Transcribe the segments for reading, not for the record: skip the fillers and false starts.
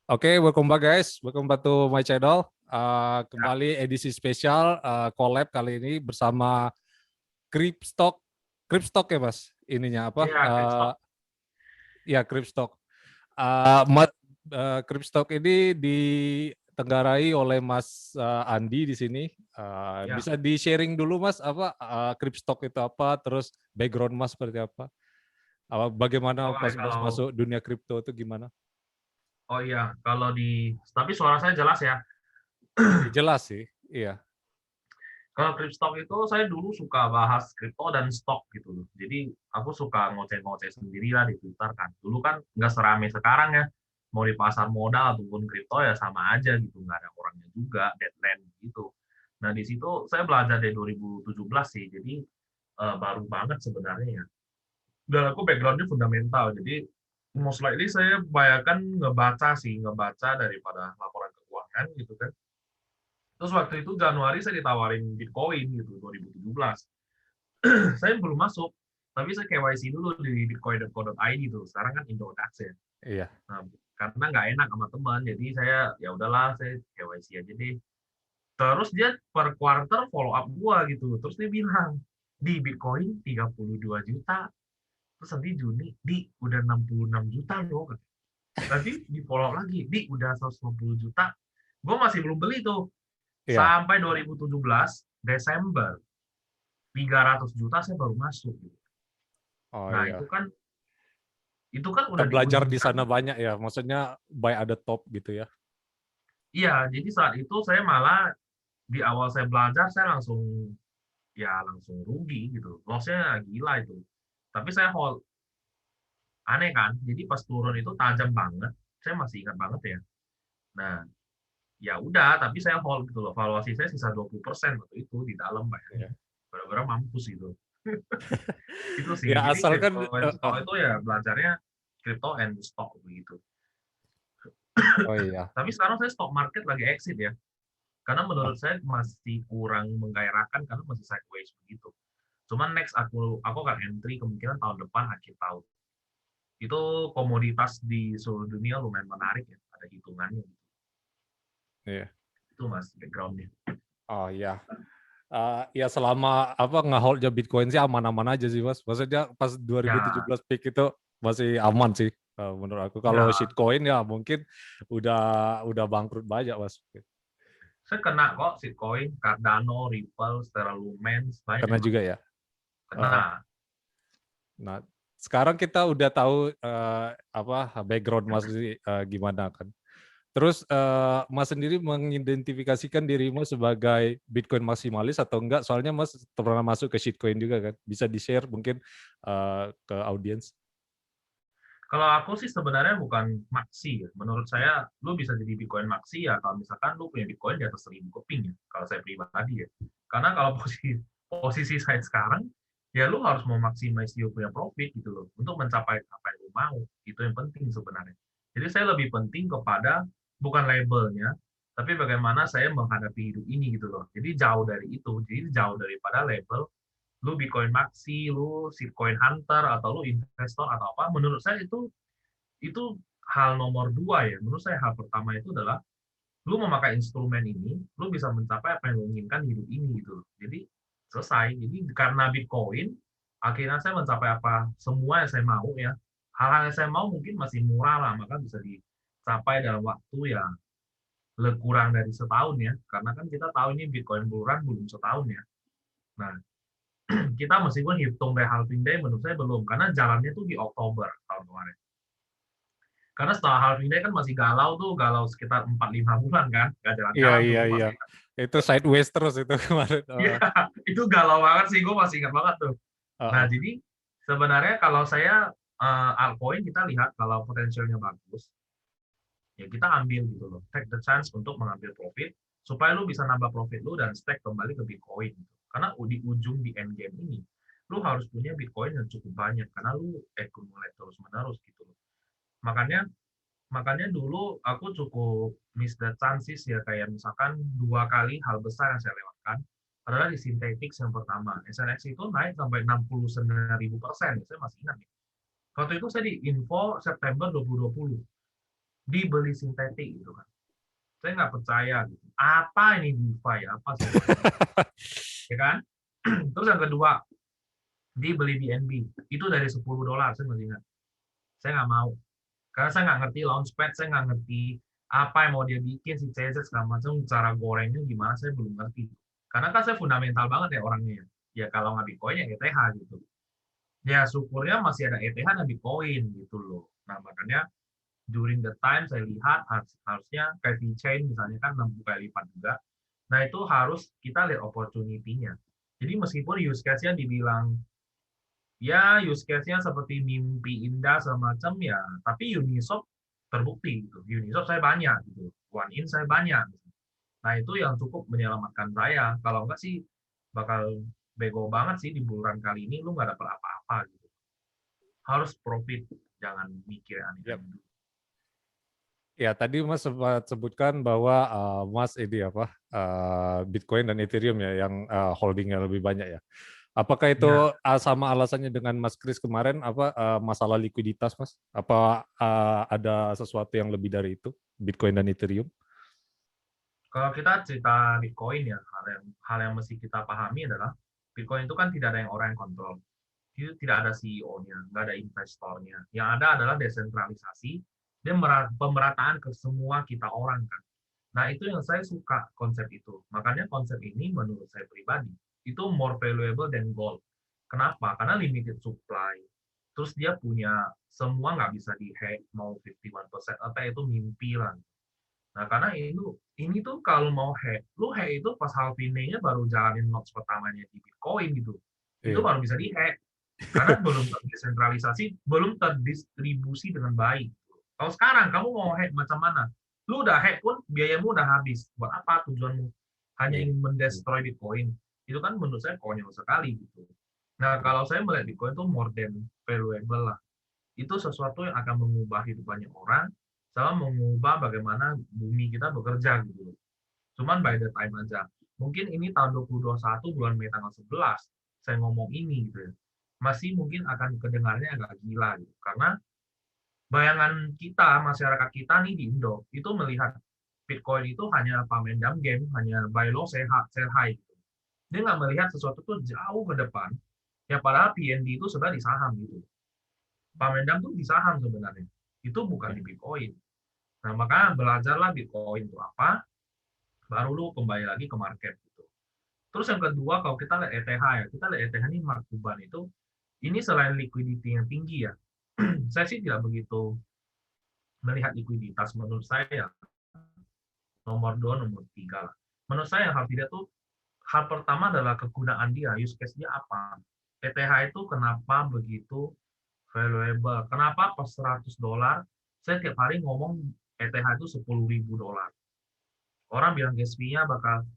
Oke, welcome back guys. Welcome back to my channel. Ya, Kembali edisi spesial collab kali ini bersama Kripstock. Kripstock ya Mas? Ininya apa? iya, Kripstock. Ya Kripstock. Mat Kripstock ini ditenggarai oleh Mas Andi di sini. Ya, Bisa di sharing dulu Mas apa Kripstock itu apa? Terus background Mas seperti apa? Bagaimana oke pas Mas kalau masuk dunia kripto itu gimana? oh iya, kalau tapi suara saya jelas ya. Ya, jelas sih. Iya. Kalau Kripstock itu saya dulu suka bahas kripto dan stok gitu loh. Jadi aku suka ngoceh-ngoceh sendiri lah di Twitter kan. Dulu kan nggak serame sekarang ya. Mau di pasar modal ataupun kripto ya sama aja gitu, nggak ada orangnya juga, deadline gitu. Nah di situ saya belajar dari 2017 sih, jadi baru banget sebenarnya ya. Dan aku backgroundnya fundamental, jadi most likely saya bayangkan ngebaca daripada laporan keuangan gitu kan. Terus waktu itu Januari saya ditawarin Bitcoin gitu 2017. Saya belum masuk, tapi saya KYC dulu di bitcoin.co.id tuh. Sekarang kan Indodax ya. Iya. Nah, karena nggak enak sama teman, jadi saya ya udahlah saya KYC aja deh. Terus dia per quarter follow up gua gitu. Terus dia bilang, "Di Bitcoin 32 juta." Terus nanti Juni, "Di udah 66 juta loh." Nanti di follow lagi, "Di udah 150 juta." Gue masih belum beli tuh. Iya. Sampai 2017 Desember 300 juta saya baru masuk gitu. Oh Nah, iya. itu kan Kita udah di belajar ujung di sana sana. banyak ya, maksudnya buy at the top gitu ya. Iya, jadi saat itu saya malah di awal saya belajar saya langsung rugi gitu. Loss-nya gila itu. Tapi saya hold. Aneh kan? Jadi pas turun itu tajam banget. Saya masih ingat banget ya. Nah, ya udah, tapi saya hold gitu loh. Valuasi saya sisa 20% waktu itu di dalam, bayangin. Iya. Benar-benar mampus gitu. Itu sih. Ya Jadi asalkan crypto and stock itu ya belajarnya crypto and stock begitu. oh iya. Tapi sekarang saya stock market lagi exit ya. Karena menurut saya masih kurang menggairahkan karena masih sideways begitu. Cuman next aku akan entry kemungkinan tahun depan akhir tahun. Itu komoditas di seluruh dunia lumayan menarik ya, ada hitungannya gitu. Iya. Itu Mas backgroundnya. Oh iya. Ya selama apa ngeholdnya Bitcoin sih aman-aman aja sih Mas. Maksudnya pas Ya, 2017 peak itu masih aman sih menurut aku. Kalau ya, shitcoin ya mungkin udah bangkrut banyak Mas. saya kena kok Bitcoin, Cardano, Ripple, Stellar Lumens, banyak Karena Mas. juga ya. Kena. Nah, sekarang kita udah tahu apa background Mas gimana kan. Terus Mas sendiri mengidentifikasikan dirimu sebagai Bitcoin maksimalis atau enggak? Soalnya Mas pernah masuk ke shitcoin juga kan. Bisa di-share mungkin ke audiens. Kalau aku sih sebenarnya bukan maksi ya. Menurut saya, lu bisa jadi Bitcoin maksi ya kalau misalkan lu punya Bitcoin di atas 1.000 keping ya. Kalau saya pribadi ya. Karena kalau posisi saya sekarang, ya lu harus memaksimalisi you punya profit gitu loh. Untuk mencapai apa yang lu mau. Itu yang penting sebenarnya. Jadi saya lebih penting kepada bukan labelnya, tapi bagaimana saya menghadapi hidup ini gitu loh. Jadi jauh dari itu. Jadi jauh daripada label lu Bitcoin maxi, lu shitcoin hunter, atau lu investor atau apa, menurut saya itu hal nomor dua ya. Menurut saya hal pertama itu adalah lu memakai instrumen ini, lu bisa mencapai apa yang lu inginkan di hidup ini gitu. Jadi selesai. Jadi karena Bitcoin, akhirnya saya mencapai apa semua yang saya mau ya. Hal-hal yang saya mau mungkin masih murah lah, maka bisa dicapai dalam waktu ya kurang dari setahun ya. Karena kan kita tahu ini Bitcoin bulan belum setahun ya. Nah, kita meskipun hitung dari halving day menurut saya belum karena jalannya tuh di Oktober tahun kemarin. Karena setelah halving day kan masih galau tuh, galau sekitar 4-5 bulan kan, nggak Iya, jalan-jalan tuh iya, gue iya. masih ingat. Itu sideways terus itu kemarin. Iya, itu galau banget sih, gue masih ingat banget tuh. Nah, jadi sebenarnya kalau saya altcoin kita lihat kalau potensialnya bagus, ya kita ambil gitu loh, take the chance untuk mengambil profit supaya lu bisa nambah profit lu dan stack kembali ke Bitcoin gitu. Karena di ujung di end game ini, lu harus punya Bitcoin yang cukup banyak karena lu accumulate terus menerus gitu loh. Makanya makanya dulu aku cukup miss the chances ya, kayak misalkan 2 kali hal besar yang saya lewatkan adalah di Synthetix yang pertama. SNX itu naik sampai 69.000%, saya masih ingat nih. Waktu itu saya di info September 2020. dibeli sintetik gitu kan. Saya nggak percaya gitu. Apa ini DeFi? Apa sih DeFi? Ya kan? Terus yang kedua, dibeli BNB. Itu dari $10, saya masih ingat. Saya nggak mau. Karena saya nggak ngerti launchpad, saya nggak ngerti apa yang mau dia bikin, si CZ segala macam, cara gorengnya gimana, saya belum ngerti. Karena kan saya fundamental banget ya orangnya. Ya kalau nggak Bitcoin ya ETH gitu. Ya syukurnya masih ada ETH dan Bitcoin gitu loh. Nah makanya during the time saya lihat harusnya kayak VeChain misalnya kan 6 kali lipat juga. Nah itu harus kita lihat opportunity-nya. Jadi meskipun use case-nya dibilang ya use case-nya seperti mimpi indah semacam ya, tapi Uniswap terbukti gitu. Uniswap saya banyak gitu. OneIn saya banyak. Gitu. Nah itu yang cukup menyelamatkan saya. Kalau enggak sih bakal bego banget sih di bulan kali ini lu nggak dapat apa-apa gitu. Harus profit, jangan mikir Yap. aneh-aneh. Ya, tadi Mas sempat sebutkan bahwa Mas ini apa Bitcoin dan Ethereum ya yang holdingnya lebih banyak ya. Apakah itu Ya, sama alasannya dengan Mas Kris kemarin apa masalah likuiditas Mas? Apa ada sesuatu yang lebih dari itu Bitcoin dan Ethereum? kalau kita cerita Bitcoin ya, hal yang mesti kita pahami adalah Bitcoin itu kan tidak ada yang orang yang kontrol. Itu tidak ada CEO-nya, nggak ada investornya. Yang ada adalah desentralisasi dan pemerataan ke semua kita orang kan. Nah itu yang saya suka konsep itu. Makanya konsep ini menurut saya pribadi itu more valuable than gold. Kenapa? Karena limited supply. Terus dia punya semua nggak bisa dihack mau 51% apa itu mimpi lah. Nah, karena ini tuh kalau mau hack, lu hack itu pas halving-nya baru jalanin nodes pertamanya di Bitcoin gitu. Itu Iya. baru bisa dihack. Karena belum terdesentralisasi, belum terdistribusi dengan baik. Kalau sekarang kamu mau hack macam mana? Lu udah hack pun biayamu udah habis. Buat apa tujuanmu? Hanya Iya. ingin mendestroy Bitcoin. Itu kan menurut saya konyol sekali gitu. Nah, kalau saya melihat Bitcoin itu more than valuable lah. Itu sesuatu yang akan mengubah hidup banyak orang, sama mengubah bagaimana bumi kita bekerja gitu. Cuman by the time aja. Mungkin ini tahun 2021 bulan Mei tanggal 11 saya ngomong ini gitu ya. Masih mungkin akan kedengarannya agak gila gitu. Karena bayangan kita, masyarakat kita nih di Indo, itu melihat Bitcoin itu hanya pamendam game, hanya buy low, sell high. Gitu. Dia nggak melihat sesuatu tuh jauh ke depan, ya padahal PNB itu sebenarnya di saham gitu. Pamendam tuh di saham sebenarnya. Itu bukan Iya. di Bitcoin. Nah, makanya belajarlah Bitcoin itu apa, baru lu kembali lagi ke market gitu. Terus yang kedua, kalau kita lihat ETH ya, kita lihat ETH ini Mark Cuban itu, ini selain liquidity yang tinggi ya, saya sih tidak begitu melihat likuiditas menurut saya nomor 2, nomor 3 lah. Menurut saya yang harus dilihat tuh hal pertama adalah kegunaan dia, use case dia apa. ETH itu kenapa begitu valuable? Kenapa pas $100 saya tiap hari ngomong ETH itu $10.000. Orang bilang GSP-nya bakal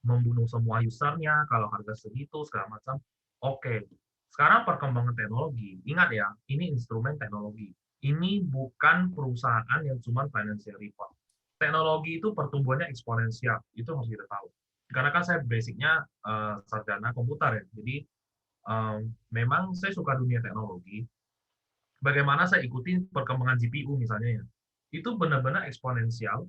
membunuh semua usernya kalau harga segitu segala macam. Oke, sekarang perkembangan teknologi. Ingat ya, ini instrumen teknologi. Ini bukan perusahaan yang cuma financial report. Teknologi itu pertumbuhannya eksponensial. Itu harus kita tahu. Karena kan saya basicnya sarjana komputer ya. Jadi memang saya suka dunia teknologi. Bagaimana saya ikutin perkembangan GPU misalnya ya. Itu benar-benar eksponensial.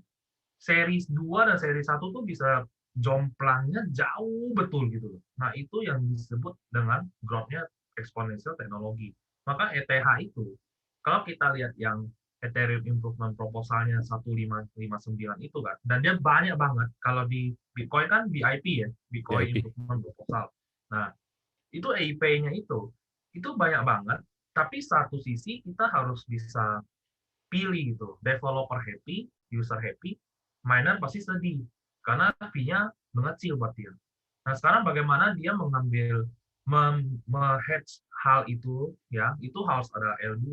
Series 2 dan seri 1 tuh bisa jomplangnya jauh betul gitu loh. Nah, itu yang disebut dengan growth-nya eksponensial teknologi. Maka ETH itu, kalau kita lihat yang Ethereum Improvement Proposal-nya 1559 itu kan, dan dia banyak banget. Kalau di Bitcoin kan BIP ya, Bitcoin VIP. Improvement Proposal. Nah, itu EIP-nya itu banyak banget, tapi satu sisi kita harus bisa pilih gitu, developer happy, user happy, miner pasti sedih karena fee-nya mengecil buat dia. Nah sekarang bagaimana dia mengambil hedge hal itu ya, itu harus ada L2.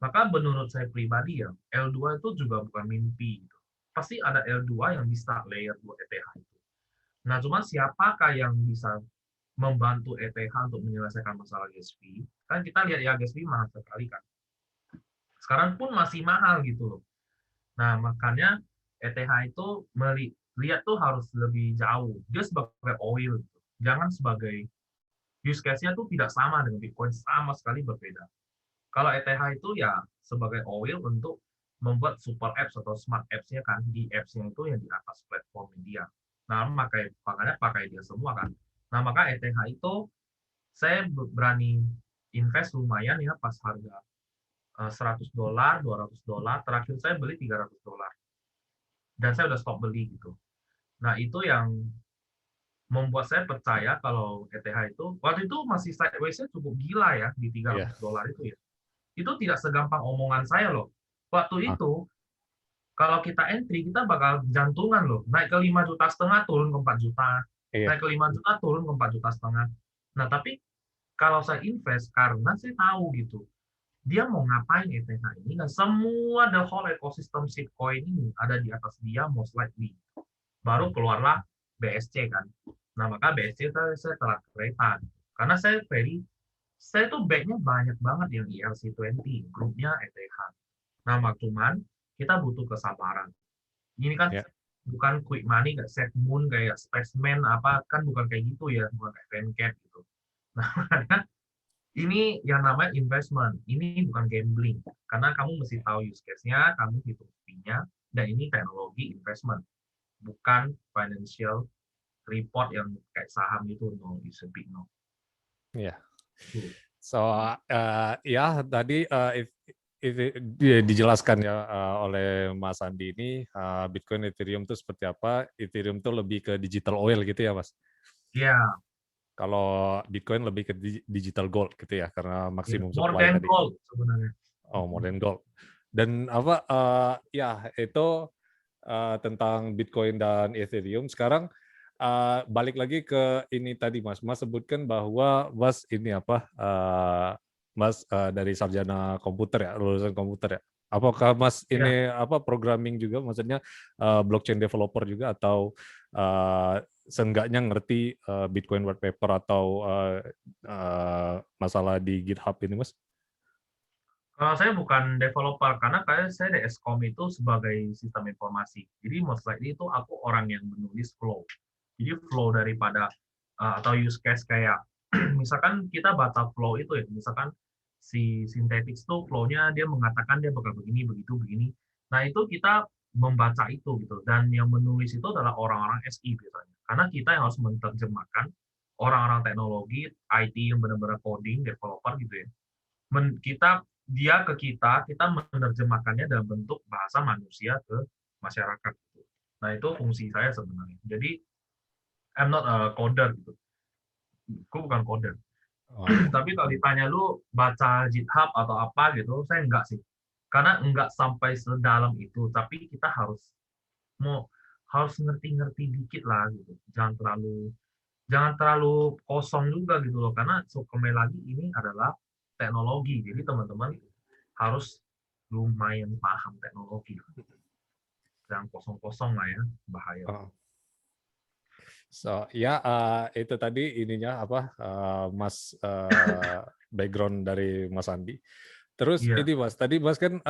Maka menurut saya pribadi ya, L2 itu juga bukan mimpi gitu. Pasti ada L2 yang bisa layer 2 ETH itu. Nah, cuma siapakah yang bisa membantu ETH untuk menyelesaikan masalah gas fee? Kan kita lihat ya gas fee mahal sekali kan. Sekarang pun masih mahal gitu loh. Nah, makanya ETH itu lihat tuh harus lebih jauh. Dia sebagai oil, gitu. Jangan sebagai use case-nya tuh tidak sama dengan Bitcoin, sama sekali berbeda. Kalau ETH itu ya sebagai oil untuk membuat super apps atau smart apps-nya kan, di apps-nya itu yang di atas platform dia. Nah, makanya pakai dia semua kan. Nah, maka ETH itu saya berani invest lumayan ya pas harga $100, $200. Terakhir saya beli $300. Dan saya udah stop beli gitu. Nah, itu yang membuat saya percaya kalau ETH itu waktu itu masih sideways-nya cukup gila ya di Iya. $300 itu ya. Itu tidak segampang omongan saya loh. Waktu Ah, itu kalau kita entry kita bakal jantungan loh. Naik ke 5,5 juta turun ke 4 juta. iya. Naik ke 5 juta turun ke 4,5 juta. Nah, tapi kalau saya invest karena saya tahu gitu. Dia mau ngapain ETH ini dan semua the whole ecosystem shitcoin ini ada di atas dia most likely. Baru keluarlah BSC kan. Nah, maka BSC saya telah kereta. Karena saya tuh backnya banyak banget yang ERC20, grupnya ETH. Nah, cuman kita butuh kesabaran. Ini kan Ya. bukan quick money, kayak Seth Moon, kayak Spaceman, apa kan bukan kayak gitu ya, bukan kayak Vencat gitu. Nah, makanya ini yang namanya investment. Ini bukan gambling. Karena kamu mesti tahu use case-nya, kamu hitung fee-nya, dan ini teknologi investment. Bukan financial report yang kayak saham itu, no, it's a big no. Iya. Tuh. So, ya tadi dijelaskan ya oleh Mas Andi ini Bitcoin, Ethereum itu seperti apa? Ethereum itu lebih ke digital oil gitu ya, Mas. Ya, Kalau Bitcoin lebih ke digital gold gitu ya, karena ya, maksimum more supply than tadi. gold sebenarnya. Oh, more than gold. Dan apa? Ya itu tentang Bitcoin dan Ethereum. Sekarang balik lagi ke ini tadi, Mas. Mas sebutkan bahwa Mas ini apa? Mas dari sarjana komputer ya, lulusan komputer ya. Apakah Mas Ya, ini apa programming juga, maksudnya blockchain developer juga, atau seenggaknya ngerti Bitcoin white paper atau masalah di GitHub ini, Mas? kalau saya bukan developer, karena kayak saya di Eskom itu sebagai sistem informasi. Jadi most likely itu aku orang yang menulis flow. Jadi flow daripada atau use case kayak misalkan kita baca flow itu ya, misalkan si synthetics tuh flow-nya dia mengatakan dia bakal begini, begitu, begini. Nah, itu kita membaca itu gitu. Dan yang menulis itu adalah orang-orang SI biasanya. Karena kita yang harus menerjemahkan orang-orang teknologi, IT yang benar-benar coding, developer gitu ya. Kita dia ke kita menerjemahkannya dalam bentuk bahasa manusia ke masyarakat. Nah, itu fungsi saya sebenarnya. Jadi, I'm not a coder gitu. Aku bukan coder. Oh, Tapi kalau ditanya lu baca GitHub atau apa gitu, saya enggak sih. Karena enggak sampai sedalam itu, tapi kita mau harus ngerti-ngerti dikit lah gitu. Jangan terlalu kosong juga gitu loh, karena kembali lagi ini adalah teknologi. Jadi teman-teman harus lumayan paham teknologi. Jangan kosong-kosong lah ya, bahaya. oh. So ya itu tadi ininya apa Mas background dari Mas Andi. Terus Iya, ini Mas, tadi Mas kan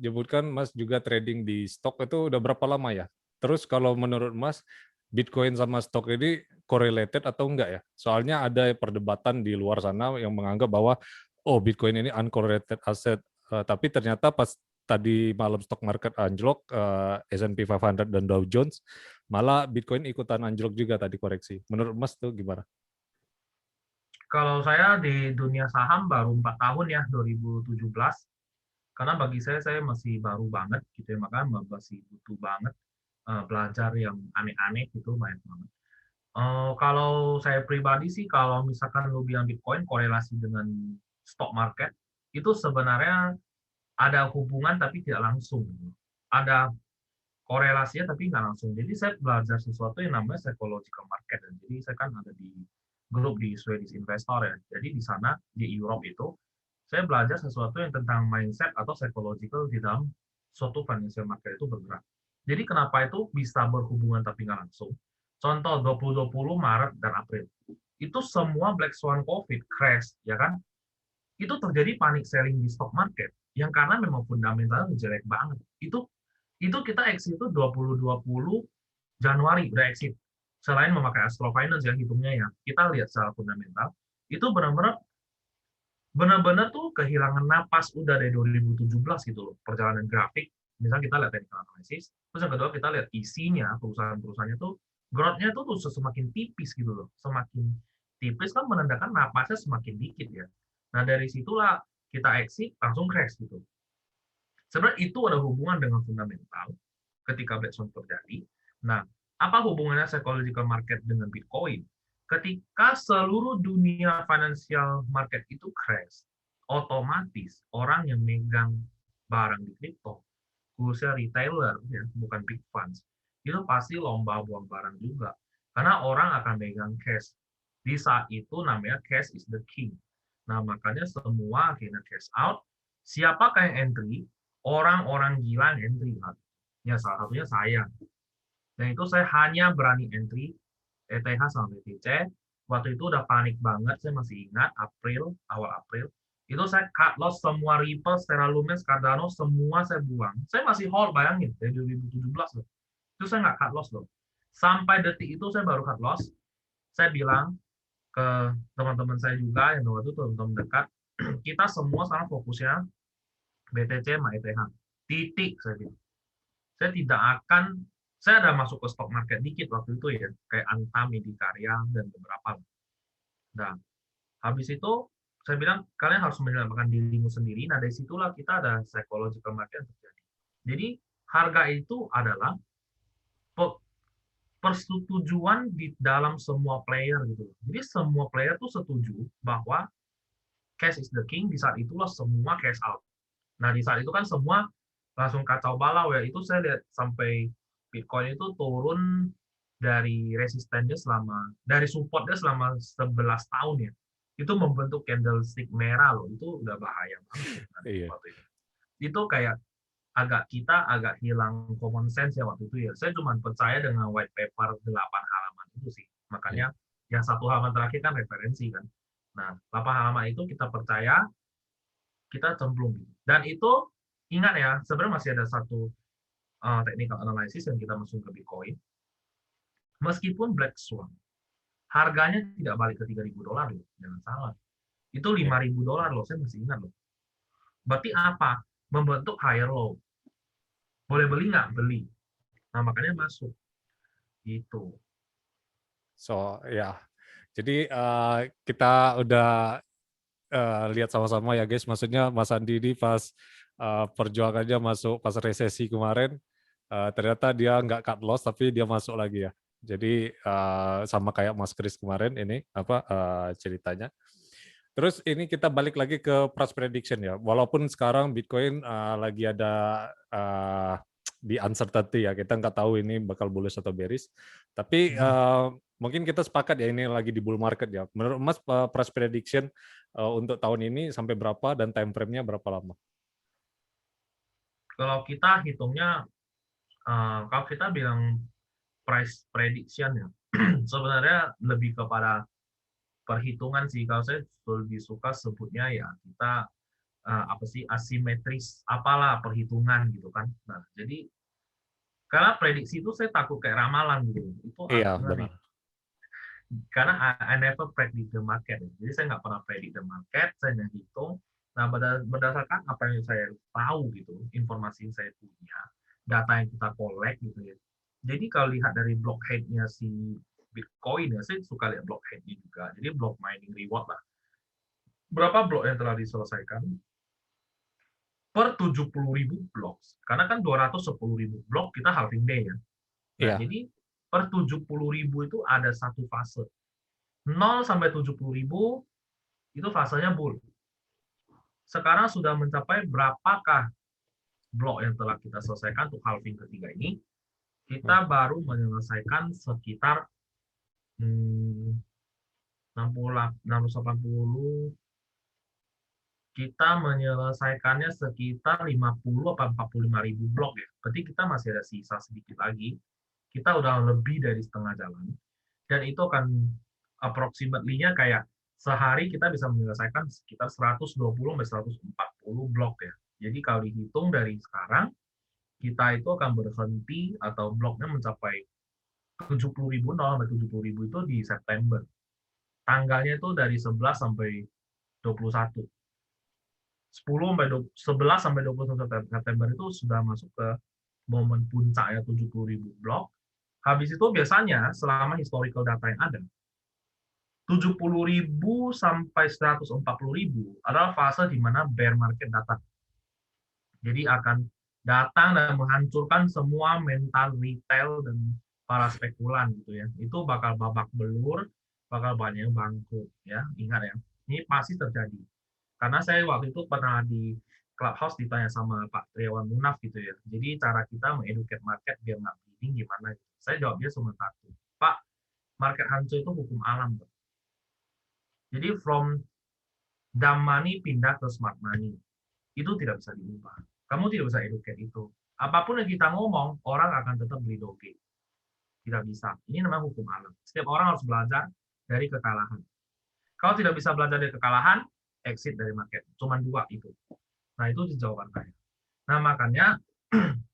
nyebutkan Mas juga trading di stok, itu udah berapa lama ya? Terus kalau menurut Mas Bitcoin sama stok ini correlated atau enggak ya? Soalnya ada perdebatan di luar sana yang menganggap bahwa oh Bitcoin ini uncorrelated asset, tapi ternyata pas tadi malam stock market anjlok, S&P 500 dan Dow Jones, malah Bitcoin ikutan anjlok juga tadi koreksi. Menurut Mas tuh gimana? kalau saya di dunia saham baru 4 tahun ya, 2017. Karena bagi saya masih baru banget gitu ya, makanya masih butuh banget belajar yang aneh-aneh gitu, banyak banget. Kalau saya pribadi sih, kalau misalkan lu bilang Bitcoin korelasi dengan stock market, itu sebenarnya ada hubungan tapi tidak langsung. Ada korelasinya tapi nggak langsung. Jadi saya belajar sesuatu yang namanya psychological market. Jadi saya kan ada di grup di Swedish Investor ya. Jadi di sana di Europe itu saya belajar sesuatu yang tentang mindset atau psychological di dalam suatu financial market itu bergerak. Jadi kenapa itu bisa berhubungan tapi nggak langsung? Contoh 2020 Maret dan April itu semua black swan COVID crash ya kan? Itu terjadi panic selling di stock market yang karena memang fundamentalnya jelek banget. Itu kita exit itu 2020 Januari udah exit. Selain memakai Astro Finance yang hitungnya ya, kita lihat secara fundamental, itu benar-benar benar-benar tuh kehilangan napas udah dari 2017 gitu loh, perjalanan grafik. Misalnya kita lihat technical analysis, terus yang kedua kita lihat isinya, perusahaan-perusahaannya tuh growth-nya tuh semakin tipis gitu loh. Semakin tipis kan menandakan napasnya semakin dikit ya. Nah, dari situlah kita exit langsung crash gitu. Sebenarnya itu ada hubungan dengan fundamental ketika black swan terjadi. Nah, apa hubungannya psychological market dengan Bitcoin? Ketika seluruh dunia financial market itu crash, otomatis orang yang megang barang di kripto, khususnya retailer, ya, bukan big funds, itu pasti lomba buang barang juga. Karena orang akan megang cash. Di saat itu namanya cash is the king. Nah, makanya semua akhirnya cash out. Siapakah yang entry? Orang-orang gila yang entry. Ya, salah satunya saya. Dan itu saya hanya berani entry ETH sama BTC. Waktu itu udah panik banget, saya masih ingat, awal April. Itu saya cut loss semua Ripple, Stellar Lumens, Cardano, semua saya buang. Saya masih hold, bayangin, dari 2017 loh. Itu saya nggak cut loss loh. Sampai detik itu saya baru cut loss. Saya bilang ke teman-teman saya juga, yang waktu itu teman-teman dekat, kita semua sekarang fokusnya BTC sama ETH. Titik, saya bilang. Saya tidak akan, saya ada masuk ke stock market dikit waktu itu ya, kayak Antam, Medikarya, dan beberapa. Nah, habis itu saya bilang kalian harus menyelamatkan dirimu sendiri. Nah, dari situlah kita ada psychological market yang terjadi. Jadi harga itu adalah persetujuan di dalam semua player gitu. Jadi semua player tuh setuju bahwa cash is the king. Di saat itulah semua cash out. Nah, di saat itu kan semua langsung kacau balau ya. Itu saya lihat sampai Bitcoin itu turun dari resistennya dari supportnya selama 11 tahun ya. Itu membentuk candlestick merah loh. Itu udah bahaya banget. Iya. Itu kayak kita agak hilang common sense ya waktu itu ya. Saya cuma percaya dengan white paper 8 halaman itu sih. Iya. Makanya yang 1 halaman terakhir kan referensi kan. Nah, 8 halaman itu kita percaya, kita cemplung. Dan itu ingat ya, sebenarnya masih ada satu technical analysis yang kita masuk ke Bitcoin. Meskipun Black Swan, harganya tidak balik ke $3.000 loh, jangan salah. Itu Iya. $5.000 loh, saya masih ingat loh. Berarti apa? Membentuk higher low. Boleh beli nggak? Beli. Nah, makanya masuk. Gitu. So ya, jadi kita udah lihat sama-sama ya guys. Maksudnya Mas Andi ini pas perjuangannya masuk pas resesi kemarin, ternyata dia nggak cut loss tapi dia masuk lagi ya. Jadi sama kayak Mas Kris kemarin ini apa ceritanya. Terus ini kita balik lagi ke price prediction ya. Walaupun sekarang Bitcoin lagi ada di uncertainty ya, kita nggak tahu ini bakal bullish atau bearish. Tapi mungkin kita sepakat ya ini lagi di bull market ya. Menurut Mas price prediction untuk tahun ini sampai berapa dan time frame-nya berapa lama? Kalau kita hitungnya, kalau kita bilang price prediction ya, sebenarnya lebih kepada perhitungan sih. Kalau saya lebih suka sebutnya ya kita apa sih asimetris apalah perhitungan gitu kan. Nah, jadi karena prediksi itu saya takut kayak ramalan gitu. Itu Iya agak ngeri. benar. Karena I never predict the market. Jadi saya nggak pernah predict the market, saya hanya hitung. Nah, berdasarkan apa yang saya tahu gitu, informasi yang saya punya, data yang kita collect gitu ya. Jadi kalau lihat dari block head-nya si Bitcoin ya, saya suka lihat block head-nya juga. Jadi block mining reward lah. Berapa blok yang telah diselesaikan? Per 70.000 blok. Karena kan 210.000 blok kita halving day ya. Nah, Iya. jadi per 70.000 itu ada satu fase. 0 sampai 70.000 itu fasenya bull. Sekarang sudah mencapai berapakah blok yang telah kita selesaikan untuk halving ketiga ini? Kita baru menyelesaikan sekitar 680, kita menyelesaikannya sekitar 50 atau 45.000 blok ya. Berarti kita masih ada sisa sedikit lagi. Kita udah lebih dari setengah jalan. Dan itu akan approximately-nya kayak sehari kita bisa menyelesaikan sekitar 120 sampai 140 blok ya. Jadi kalau dihitung dari sekarang, kita itu akan berhenti atau bloknya mencapai 70.000, 0 sampai 70.000 itu di September. Tanggalnya itu dari 11 sampai 21. 10 sampai 11 sampai 21 September itu sudah masuk ke momen puncak ya 70.000 blok. Habis itu biasanya selama historical data yang ada 70.000 sampai 140.000 adalah fase di mana bear market datang. Jadi akan datang dan menghancurkan semua mental retail dan para spekulan gitu ya. Itu bakal babak belur, bakal banyak yang bangkrut ya. Ingat ya, ini pasti terjadi. Karena saya waktu itu pernah di Clubhouse ditanya sama Pak Triawan Munaf gitu ya. Jadi cara kita mengeducate market biar nggak bleeding gimana? Saya jawabnya cuma satu. Pak, market hancur itu hukum alam. Pak. Jadi from dumb money pindah ke smart money. Itu tidak bisa diubah. Kamu tidak bisa educate itu. Apapun yang kita ngomong, orang akan tetap beli doge. Tidak bisa. Ini namanya hukum alam. Setiap orang harus belajar dari kekalahan. Kalau tidak bisa belajar dari kekalahan, exit dari market. Cuman dua itu. Nah, itu jawaban saya. Nah, makanya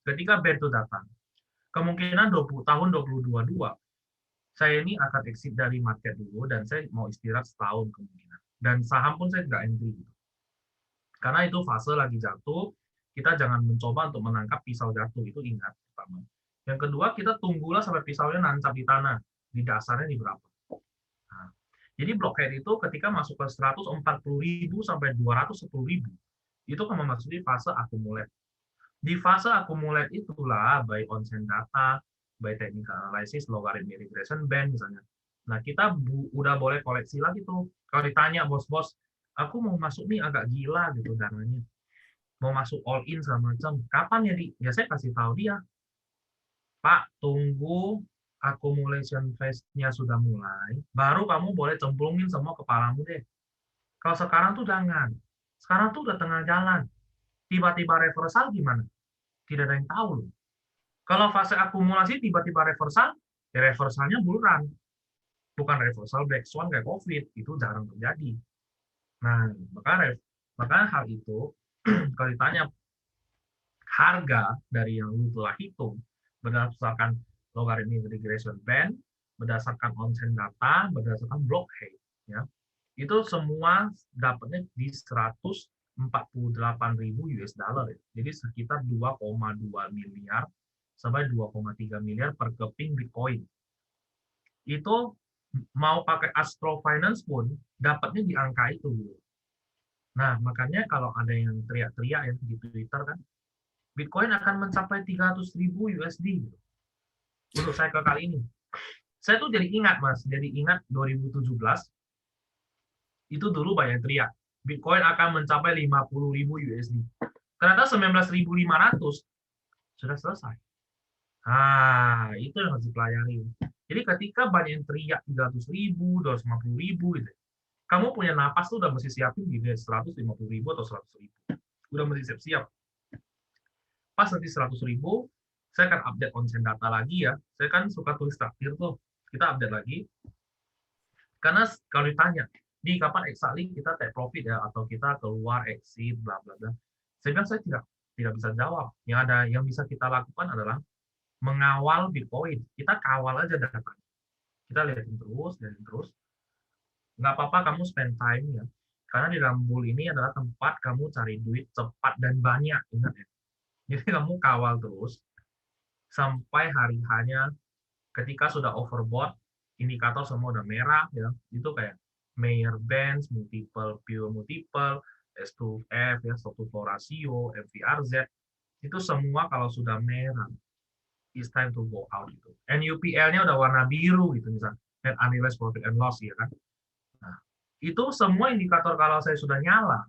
ketika bear itu datang, kemungkinan tahun 2022, saya ini akan exit dari market dulu, dan saya mau istirahat setahun kemungkinan. Dan saham pun saya tidak entry. Gitu. Karena itu fase lagi jatuh, kita jangan mencoba untuk menangkap pisau jatuh, itu ingat pertama. Yang kedua, kita tunggulah sampai pisaunya nancap di tanah, di dasarnya di berapa. Nah, jadi blockhead itu ketika masuk ke 140.000 sampai 210.000, itu akan memasuki fase accumulate. Di fase accumulate itulah by onsen data, by technical analysis, logarithm regression band misalnya. Nah, kita udah boleh koleksi lagi tuh. Kalau ditanya bos-bos, aku mau masuk nih agak gila gitu dananya. Mau masuk all in segala macam. Kapan ya, Di? Ya saya kasih tahu dia. Pak, tunggu accumulation phase-nya sudah mulai, baru kamu boleh cemplungin semua kepalamu deh. Kalau sekarang tuh jangan. Sekarang tuh udah tengah jalan. Tiba-tiba reversal gimana? Tidak ada yang tahu loh. Kalau fase akumulasi tiba-tiba reversal, ya reversalnya buluran. Bukan reversal black swan kayak COVID. Itu jarang terjadi. Nah, maka hal itu, kalau ditanya harga dari yang lu telah hitung, berdasarkan logarithm regression band, berdasarkan onsen data, berdasarkan blockade, ya, itu semua dapatnya di 148.000 US dollar, ya. Jadi sekitar 2,2 miliar sampai 2,3 miliar per keping Bitcoin. Itu mau pakai Astro Finance pun dapatnya di angka itu. Nah, makanya kalau ada yang teriak-teriak ya di Twitter kan, Bitcoin akan mencapai 300.000 USD. Untuk saya ke kali ini. Saya tuh jadi ingat, Mas. Jadi ingat 2017, itu dulu banyak teriak. Bitcoin akan mencapai 50.000 USD. Ternyata 19.500 sudah selesai. Nah, itu yang harus dipelajari. Jadi ketika banyak yang teriak 300.000, 250.000 gitu, kamu punya napas tuh udah mesti siapin di 150.000 atau 100.000. Udah mesti siap-siap. Pas nanti 100.000, saya akan update onsen data lagi ya. Saya kan suka tulis traktir tuh. Kita update lagi. Karena kalau ditanya, di kapan exactly kita take profit ya, atau kita keluar exit, bla bla bla. Saya bilang saya tidak bisa jawab. Yang bisa kita lakukan adalah mengawal Bitcoin. Kita kawal aja datanya. Kita lihatin terus. Nggak apa-apa kamu spend time ya. Karena di dalam bull ini adalah tempat kamu cari duit cepat dan banyak. Ingat ya. Jadi kamu kawal terus sampai hari hanya ketika sudah overbought, indikator semua udah merah ya. Itu kayak Mayer Benz, multiple, pure multiple, S2F ya, stock to flow ratio, MVRZ. Itu semua kalau sudah merah, it's time to go out gitu. NUPL-nya udah warna biru gitu misalnya, net unrealized profit and loss ya kan. Nah, itu semua indikator kalau saya sudah nyala,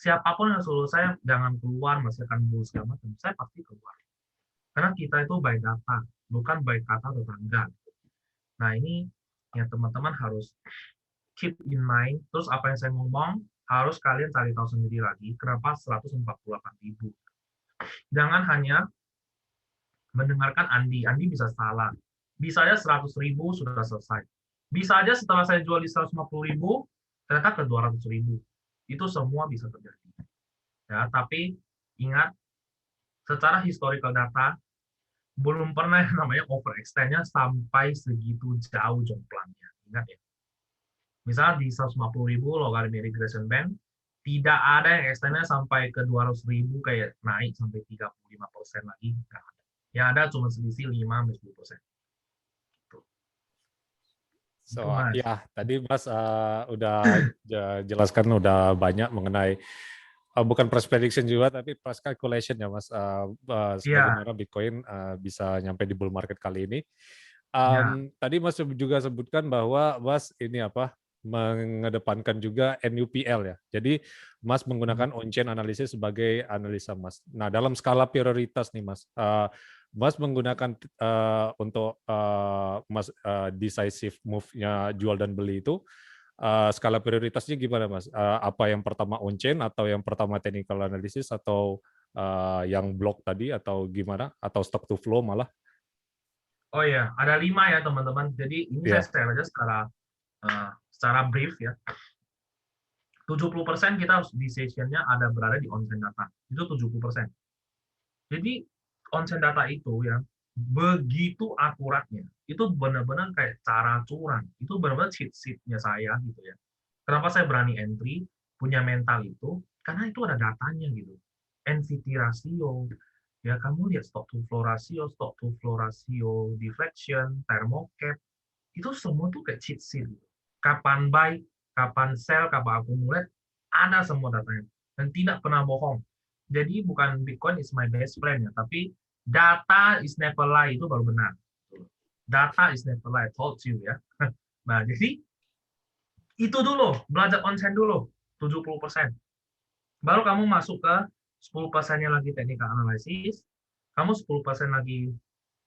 siapapun yang suruh saya jangan keluar, masih akan bull segala macam, saya pasti keluar. Karena kita itu by data, bukan by kata tetangga. Nah, ini yang teman-teman harus keep in mind. Terus apa yang saya ngomong, harus kalian cari tahu sendiri lagi, kenapa 148.000. Jangan hanya mendengarkan Andi bisa salah. Bisa aja 100.000 sudah selesai. Bisa aja setelah saya jual di 150.000, ternyata ke 200.000. Itu semua bisa terjadi. Ya, tapi ingat, secara historical data, belum pernah yang namanya overextend-nya sampai segitu jauh jomplangnya. Ingat ya. Misalnya di 150.000 logarithm regression band, Tidak ada yang extendnya sampai ke 200.000 kayak naik sampai 35% lagi. Nggak ada. Yang ada cuma selisih 5-10%. Itu So, Mas. ya tadi Mas udah jelaskan udah banyak mengenai bukan price prediction juga tapi price calculation ya Mas, Iya, bagaimana Bitcoin bisa nyampe di bull market kali ini. ya. Tadi Mas juga sebutkan bahwa Mas ini apa mengedepankan juga NUPL ya. Jadi Mas menggunakan on-chain analysis sebagai analisa Mas. Nah dalam skala prioritas nih Mas, Mas menggunakan untuk Mas decisive move-nya jual dan beli itu skala prioritasnya gimana Mas? Apa yang pertama on-chain atau yang pertama technical analysis atau yang block tadi atau gimana? Atau stock to flow malah? Oh ya, ada 5 ya teman-teman. Jadi ini saya Ya. share aja secara brief ya. 70% kita harus di sessionnya ada berada di on-chain data. Itu 70%. Jadi on-chain data itu ya begitu akuratnya. Itu benar-benar kayak cara curang. Itu benar-benar cheat sheet-nya saya gitu ya. Kenapa saya berani entry, punya mental itu? Karena itu ada datanya gitu. NVT rasio, ya kamu lihat stock to flow rasio, deflection, thermocap, itu semua tuh kayak cheat sheet. Gitu. Kapan buy, kapan sell, kapan accumulate, ada semua datanya. Dan tidak pernah bohong. Jadi bukan Bitcoin is my best friend ya, tapi data is never lie itu baru benar. Data is never lie, I told you ya. Nah, jadi itu dulu, belajar on-chain dulu, 70%. Baru kamu masuk ke 10%-nya lagi technical analysis, kamu 10% lagi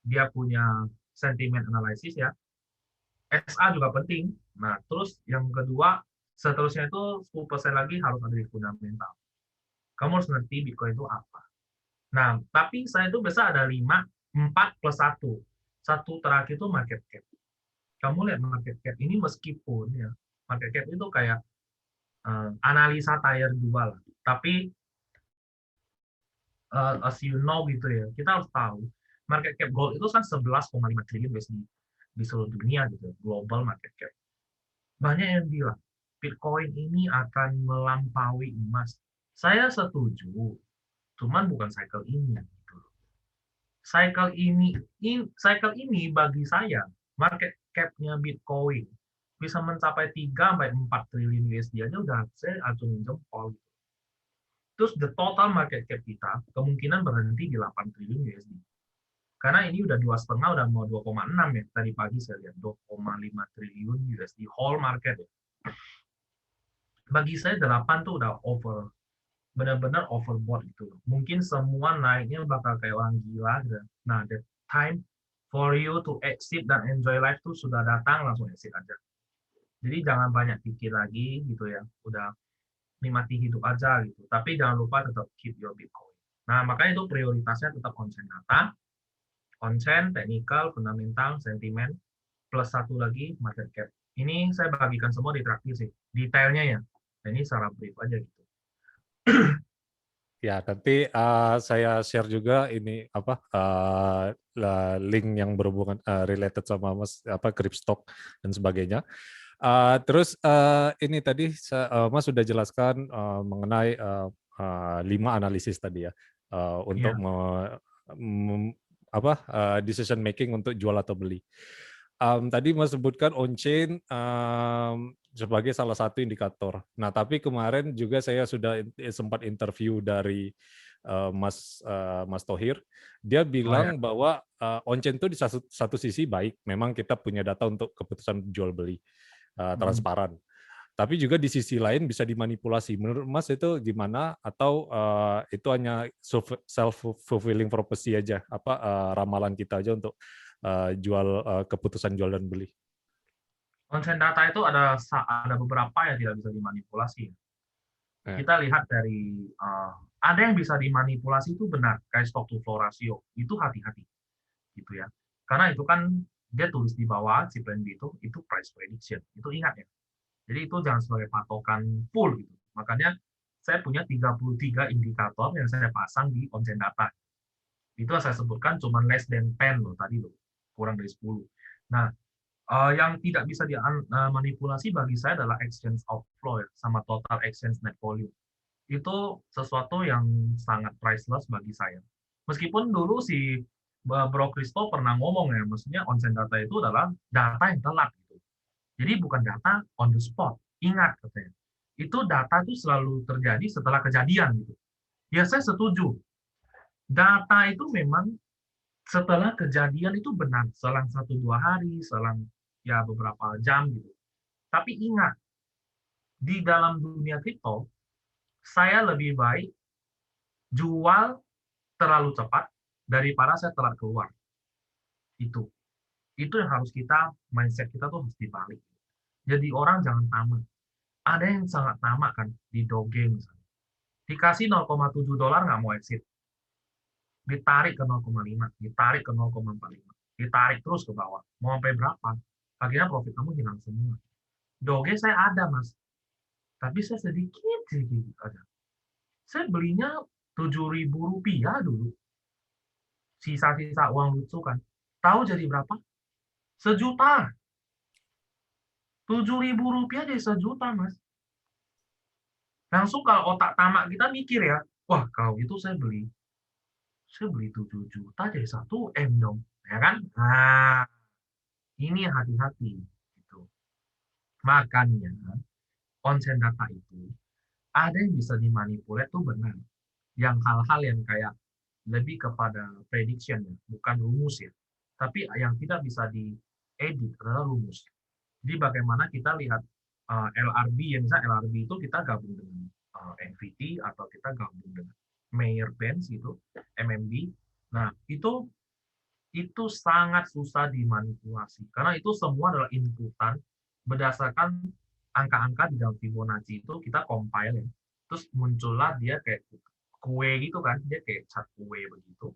dia punya sentiment analysis ya. SA juga penting. Nah, terus yang kedua, seterusnya itu 10% lagi harus ada di fundamental. Kamu harus ngerti Bitcoin itu apa. Nah, tapi saya itu biasa ada 5, 4 plus 1. Satu terakhir itu market cap. Kamu lihat market cap ini meskipun ya, market cap itu kayak analisa tier 2 lah. Tapi as you know gitu ya, kita harus tahu market cap gold itu kan 11,5 triliun USD di seluruh dunia gitu, global market cap. Banyak yang bilang Bitcoin ini akan melampaui emas. Saya setuju, cuman bukan cycle ini. Gitu. Cycle ini bagi saya market cap-nya Bitcoin bisa mencapai 3-4 triliun USD aja udah saya acungin jempol. Terus the total market cap kita kemungkinan berhenti di 8 triliun USD. Karena ini udah 2,5, udah mau 2,6 ya. Tadi pagi saya lihat 2,5 triliun USD whole market ya. Bagi saya 8 tuh udah over, benar-benar overbought itu. Mungkin semua naiknya bakal kayak orang gila. Nah, the time for you to exit dan enjoy life tuh sudah datang, langsung exit aja. Jadi jangan banyak pikir lagi gitu ya. Udah nikmati hidup aja gitu. Tapi jangan lupa tetap keep your Bitcoin. Nah, makanya itu prioritasnya tetap on-chain data, on-chain, technical, fundamental, sentimen, plus satu lagi market cap. Ini saya bagikan semua di traktir sih, detailnya ya. Nah, ini secara brief aja gitu. Ya, nanti saya share juga ini apa link yang berhubungan related sama Mas apa Kripstock dan sebagainya. Terus ini tadi Mas sudah jelaskan mengenai 5 analisis tadi ya untuk Ya, decision making untuk jual atau beli. Tadi Mas sebutkan on-chain sebagai salah satu indikator. Nah, tapi kemarin juga saya sudah sempat interview dari Mas Tohir. Dia oh ya. bilang bahwa on-chain itu di satu sisi baik, memang kita punya data untuk keputusan jual beli transparan. Tapi juga di sisi lain bisa dimanipulasi. Menurut Mas itu gimana? Atau itu hanya self-fulfilling prophecy aja? Ramalan kita aja untuk keputusan jual dan beli? On-chain data itu ada beberapa yang tidak bisa dimanipulasi. Ya. Kita lihat dari ada yang bisa dimanipulasi itu benar, kayak stock to flow ratio. Itu hati-hati gitu ya. Karena itu kan dia tulis di bawah si plan B itu price prediction. Itu ingat ya. Jadi itu jangan sebagai patokan full gitu. Makanya saya punya 33 indikator yang saya pasang di on-chain data. Itu yang saya sebutkan cuma less than 10 loh tadi loh. Kurang dari 10. Nah, yang tidak bisa dimanipulasi bagi saya adalah exchange outflow ya, sama total exchange net volume. Itu sesuatu yang sangat priceless bagi saya. Meskipun dulu si Bro Kristo pernah ngomong ya, maksudnya onsen data itu adalah data yang telat gitu. Jadi bukan data on the spot. Ingat katanya. Itu data itu selalu terjadi setelah kejadian gitu. Ya saya setuju. Data itu memang setelah kejadian itu benar, selang 1-2 hari, selang ya beberapa jam gitu. Tapi ingat, di dalam dunia kripto, saya lebih baik jual terlalu cepat daripada saya telat keluar. Itu. Itu yang harus kita, mindset kita tuh harus dibalik. Jadi orang jangan tamak. Ada yang sangat tamak kan, di Doge misalnya. Dikasih $0,7 nggak mau exit. Ditarik ke 0,5, ditarik ke 0,45, ditarik terus ke bawah. Mau sampai berapa? Akhirnya profit kamu hilang semua. Doge saya ada, Mas. Tapi saya sedikit aja. Saya belinya Rp7.000 dulu. Sisa-sisa uang lucu kan. Tahu jadi berapa? Sejuta. Rp7.000 jadi sejuta, Mas. Langsung kalau otak tamak kita mikir ya, wah kalau gitu saya beli 7 juta jadi 1 M dong. Ya kan? Nah, ini hati-hati. Gitu. Makanya, konsen data itu, ada yang bisa dimanipulasi tuh benar. Yang hal-hal yang kayak lebih kepada prediction ya, bukan rumus ya. Tapi yang tidak bisa diedit adalah rumus. Jadi bagaimana kita lihat LRB, yang misalnya LRB itu kita gabung dengan NVT atau kita gabung dengan Mayer Benz itu, MMB. Nah, itu sangat susah dimanipulasi karena itu semua adalah inputan berdasarkan angka-angka di dalam Fibonacci itu kita compile ya. Terus muncullah dia kayak kue gitu kan, dia kayak cat kue begitu.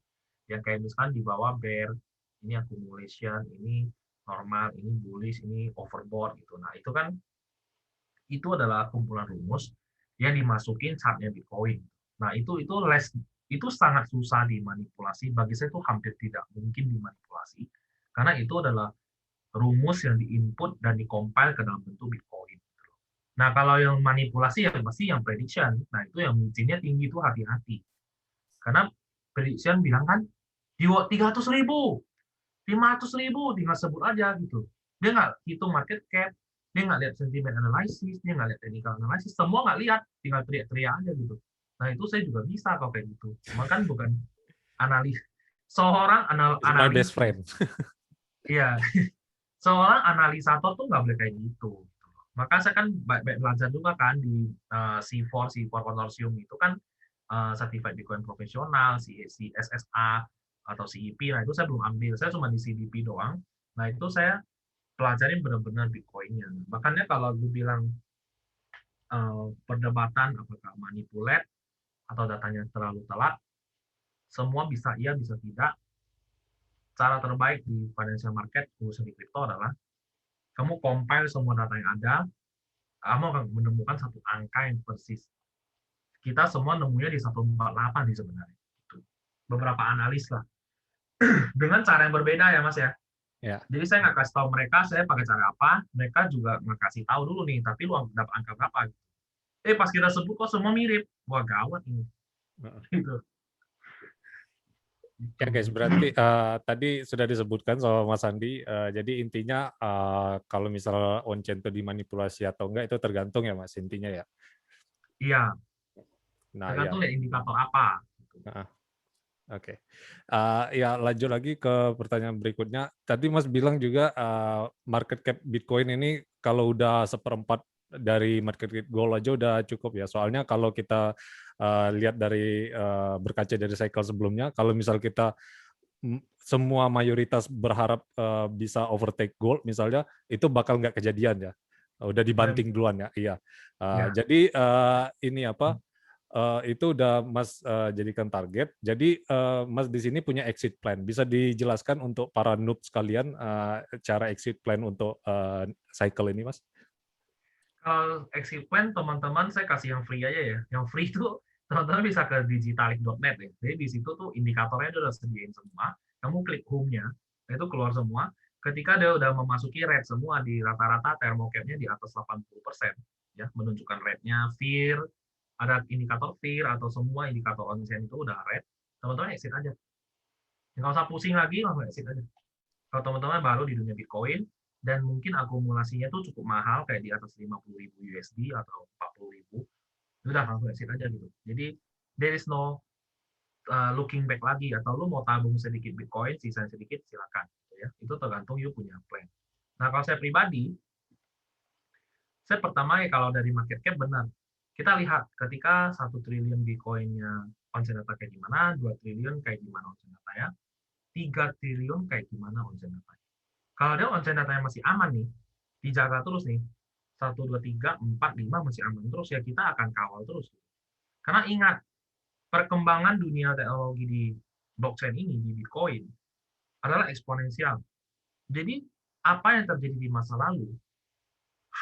Yang kayak misalkan di bawah bear, ini accumulation, ini normal, ini bullish, ini overbought gitu. Nah, itu adalah kumpulan rumus yang dimasukin chartnya Bitcoin. Nah, itu sangat susah dimanipulasi. Bagi saya itu hampir tidak mungkin dimanipulasi karena itu adalah rumus yang diinput dan dikompil ke dalam bentuk Bitcoin. Nah, kalau yang manipulasi ya pasti yang prediction. Nah, itu yang micinnya tinggi itu hati-hati. Karena prediction bilang kan, di 300.000, 500.000, tinggal sebut aja gitu. Dia nggak hitung market cap, dia nggak lihat sentiment analysis, dia nggak lihat technical analysis, semua nggak lihat, tinggal teriak-teriak aja gitu. Nah itu saya juga bisa kalau kayak gitu. Cuma kan bukan analis, seorang It's my best analisis, friend. ya seorang analisator tuh nggak boleh kayak gitu. Maka saya kan baik-baik belajar juga kan di C4 Consortium itu kan Certified Bitcoin Profesional, si SSA atau CEP. Nah itu saya belum ambil, saya cuma di CDP doang. Nah itu saya pelajarin benar-benar Bitcoin-nya. Makanya kalau lu bilang perdebatan apakah manipulat atau datanya terlalu telat, semua bisa iya bisa tidak. Cara terbaik di financial market khususnya di crypto adalah kamu compile semua data yang ada, kamu akan menemukan satu angka yang persis. Kita semua nemunya di 148 di sebenarnya. Beberapa analis lah. Dengan cara yang berbeda ya Mas ya. Ya. Jadi saya nggak kasih tahu mereka saya pakai cara apa, mereka juga nggak kasih tahu dulu nih, tapi lu dapat angka berapa? Pas kita sebut kok semua mirip, wah gawat ini. Gitu. Ya guys, berarti tadi sudah disebutkan sama Mas Andi. Jadi intinya kalau misal on-chain itu dimanipulasi atau enggak itu tergantung ya Mas intinya ya. Iya, Nah ya, tergantung lihat indikator apa. oke. Ya lanjut lagi ke pertanyaan berikutnya. Tadi Mas bilang juga market cap Bitcoin ini kalau udah 1/4 dari market cap gold aja udah cukup ya. Soalnya kalau kita lihat dari berkaca dari cycle sebelumnya, kalau misal kita semua mayoritas berharap bisa overtake gold misalnya, itu bakal nggak kejadian ya. Udah Nggak dibanting bisa. duluan ya. Iya. Ya. Jadi ini apa? Itu udah Mas jadikan target. Jadi Mas di sini punya exit plan. Bisa dijelaskan untuk para noob sekalian cara exit plan untuk cycle ini, Mas? Kalau exit plan teman-teman saya kasih yang free aja ya. Yang free itu teman-teman bisa ke digitalic.net ya. Jadi di situ tuh indikatornya udah sediain semua. Kamu klik home-nya, itu keluar semua. Ketika dia udah memasuki red semua di rata-rata thermocap-nya di atas 80%, ya menunjukkan red-nya, fear, ada indikator fear atau semua indikator onsen itu udah red, teman-teman exit aja. Nggak usah pusing lagi, langsung exit aja. Kalau teman-teman baru di dunia Bitcoin, dan mungkin akumulasinya tuh cukup mahal, kayak di atas 50.000 USD atau 40.000, udah langsung exit aja gitu. Jadi, there is no looking back lagi, atau lu mau tabung sedikit Bitcoin, sisa sedikit, silakan. Gitu ya. Itu tergantung you punya plan. Nah, kalau saya pribadi, saya pertama ya kalau dari market cap benar. Kita lihat ketika 1 triliun Bitcoin-nya onsen data kayak gimana, 2 triliun kayak gimana onsen data ya, 3 triliun kayak gimana onsen data. Kalau dia onsen datanya masih aman nih, dijaga terus nih, 1, 2, 3, 4, 5 masih aman terus, ya kita akan kawal terus. Karena ingat, perkembangan dunia teknologi di blockchain ini, di Bitcoin, adalah eksponensial. Jadi, apa yang terjadi di masa lalu,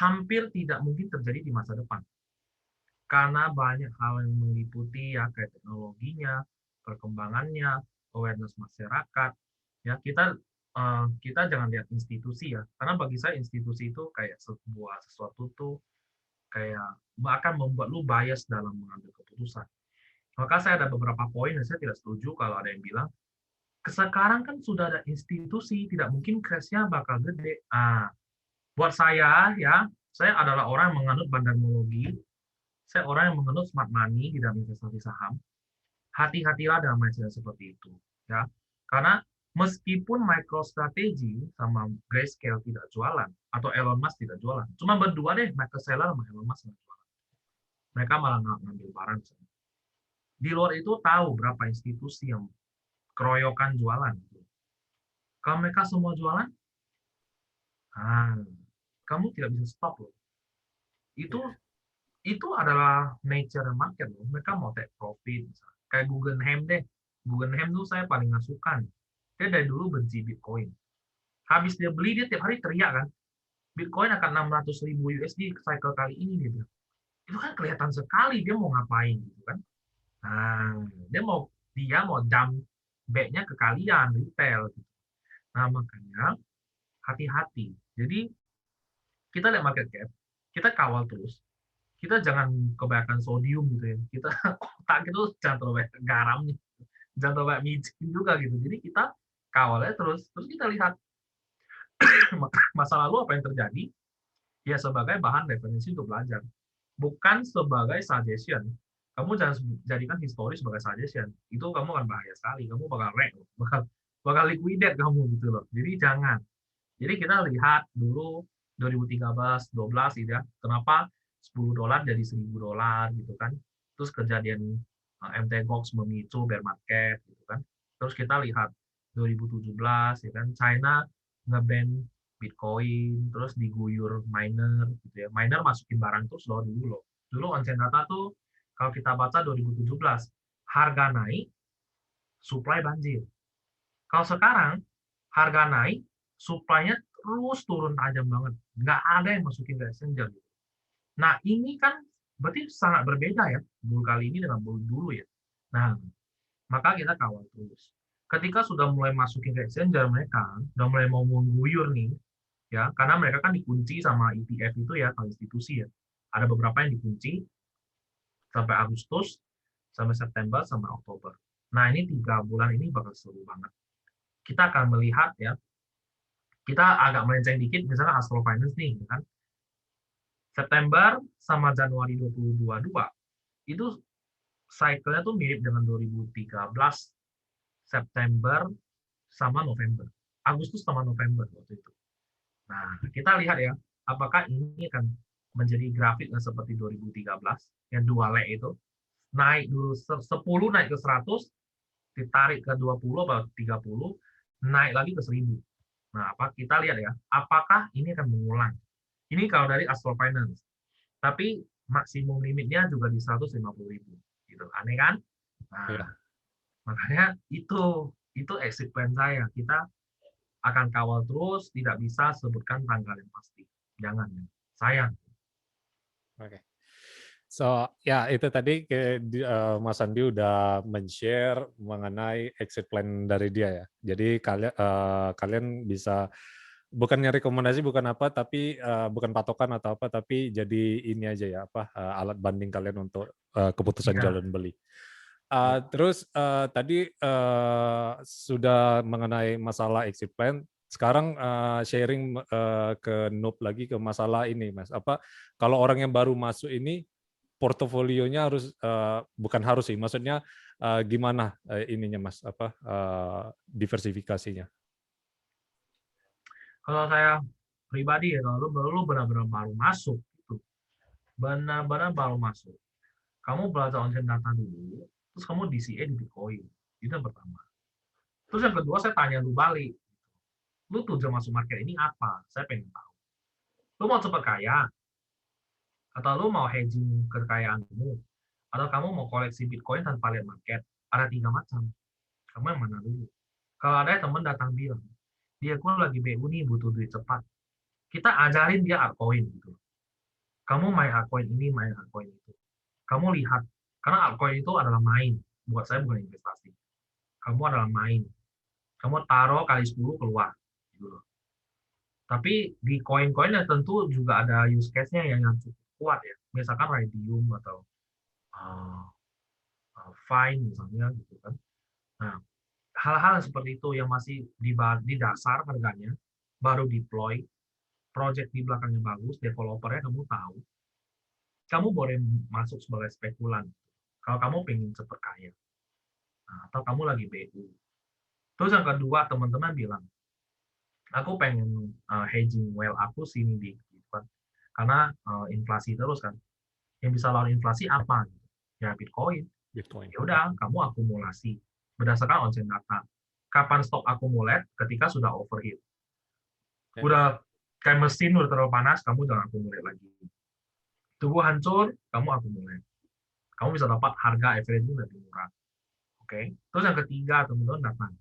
hampir tidak mungkin terjadi di masa depan. Karena banyak hal yang meliputi ya, kayak teknologinya, perkembangannya, awareness masyarakat. Ya, kita jangan lihat institusi ya, karena bagi saya institusi itu kayak sebuah sesuatu tuh kayak akan membuat lu bias dalam mengambil keputusan. Maka saya ada beberapa poin yang saya tidak setuju kalau ada yang bilang, sekarang kan sudah ada institusi, tidak mungkin crash-nya bakal gede. Buat saya ya, saya adalah orang yang menganut bandarmologi, saya orang yang menganut smart money di dalam investasi saham. Hati-hatilah dalam mindset seperti itu, ya. Karena meskipun MicroStrategy sama Grayscale tidak jualan, atau Elon Musk tidak jualan, cuma berdua deh, Michael Saylor sama Elon Musk nggak jualan. Mereka malah ngambil barang. Di luar itu tahu berapa institusi yang keroyokan jualan. Kalau mereka semua jualan, kamu tidak bisa stop loh. Itu adalah nature market loh. Mereka mau take profit. Kayak Guggenheim deh. Guggenheim tuh saya paling nggak suka. Dia dari dulu benci Bitcoin. Habis dia beli, dia tiap hari teriak kan. Bitcoin akan 600.000 USD cycle kali ini, dia bilang. Itu kan kelihatan sekali dia mau ngapain gitu kan. Dia mau jump back-nya ke kalian, retail. Gitu. Nah, makanya hati-hati. Jadi, kita lihat market cap, kita kawal terus. Kita jangan kebanyakan sodium gitu ya. Kita otak itu jangan terlalu banyak garam nih. Jangan terlalu banyak micin juga gitu. Jadi kita kawalnya terus kita lihat masa lalu apa yang terjadi, ya sebagai bahan referensi untuk belajar. Bukan sebagai suggestion. Kamu jangan jadikan histori sebagai suggestion. Itu kamu akan bahaya sekali. Kamu bakal wreck, bakal liquidate kamu gitu loh. Jadi jangan. Jadi kita lihat dulu 2013, 12 gitu ya. Kenapa $10 jadi $1.000 gitu kan. Terus kejadian MT Gox memicu bear market gitu kan. Terus kita lihat 2017 ya kan, China nge-ban Bitcoin, terus diguyur miner gitu ya. Miner masukin barang terus loh dulu loh. Dulu onsen data tuh kalau kita baca 2017, harga naik, supply banjir. Kalau sekarang harga naik, supply-nya terus turun tajam banget. Nggak ada yang masukin ke exchanger. Nah, ini kan berarti sangat berbeda ya, bull kali ini dengan bull dulu ya. Nah, maka kita kawal terus. Ketika sudah mulai masukin ke exchanger mereka, udah mulai mau mengguyur nih, ya, karena mereka kan dikunci sama ETF itu ya, kalau institusi ya. Ada beberapa yang dikunci sampai Agustus, sampai September, sampai Oktober. Nah, ini 3 bulan ini bakal seru banget. Kita akan melihat ya, kita agak melenceng dikit, misalnya Astro Finance nih, kan. September sama Januari 2022, itu cycle-nya tuh mirip dengan 2013, September sama November. Agustus sama November waktu itu. Nah, kita lihat ya, apakah ini akan menjadi grafik yang seperti 2013, yang 2 leg itu, naik dulu 10 naik ke 100, ditarik ke 20 atau 30, naik lagi ke 1000. Nah, kita lihat ya, apakah ini akan mengulang. Ini kalau dari Astro Finance. Tapi maksimum limitnya juga di 150.000. Gitu. Aneh kan? Nah, ya. Makanya itu exit plan saya. Kita akan kawal terus, tidak bisa sebutkan tanggal yang pasti. Jangan. Sayang. Oke. So, ya itu tadi Mas Andi udah men-share mengenai exit plan dari dia ya. Jadi kalian bisa bukannya rekomendasi, bukan apa, tapi bukan patokan atau apa, tapi jadi ini aja ya, apa alat banding kalian untuk keputusan Iya. jalan beli. Iya. Terus tadi sudah mengenai masalah exit plan. Sekarang sharing ke Noob lagi ke masalah ini, Mas. Apa kalau orang yang baru masuk ini portofolionya harus bukan harus sih, maksudnya gimana ininya, Mas? Apa diversifikasinya? Kalau saya pribadi ya, kalau lu benar-benar baru masuk, itu benar-benar baru masuk. Kamu belajar on data dulu, terus kamu DCA di Bitcoin. Itu yang pertama. Terus yang kedua, saya tanya lu balik. Lu tujuan masuk market ini apa? Saya pengen tahu. Lu mau cepat kaya? Atau lu mau hedging kekayaanmu? Atau kamu mau koleksi Bitcoin tanpa lihat market? Ada 3 macam. Kamu yang mana dulu? Kalau ada teman datang bilang, dia gue lagi BU nih, butuh duit cepat. Kita ajarin dia altcoin gitu. Kamu main altcoin ini, main altcoin itu. Kamu lihat, karena altcoin itu adalah main. Buat saya bukan investasi. Kamu adalah main. Kamu taruh kali 10 keluar. Gitu. Tapi di koin-koin yang tentu juga ada use case-nya yang cukup kuat ya. Misalkan Raydium atau uh, Fine misalnya gitu kan. Nah, hal-hal seperti itu yang masih di dasar harganya, baru deploy, project di belakangnya bagus, developernya kamu tahu, kamu boleh masuk sebagai spekulan. Kalau kamu pengen cepat kaya. Nah, atau kamu lagi BU. Terus yang kedua, teman-teman bilang, aku pengen hedging well aku sini di gitu kan. Karena inflasi terus kan. Yang bisa lawan inflasi apa? Ya Bitcoin. Bitcoin. Ya udah, kamu akumulasi berdasarkan on-chain data. Kapan stop akumulate? Ketika sudah overheat. Udah kayak mesin udah terlalu panas, kamu jangan akumulate lagi. Tunggu hancur, kamu akumulate. Kamu bisa dapat harga average lebih murah. Oke. Terus yang ketiga, teman-teman datang.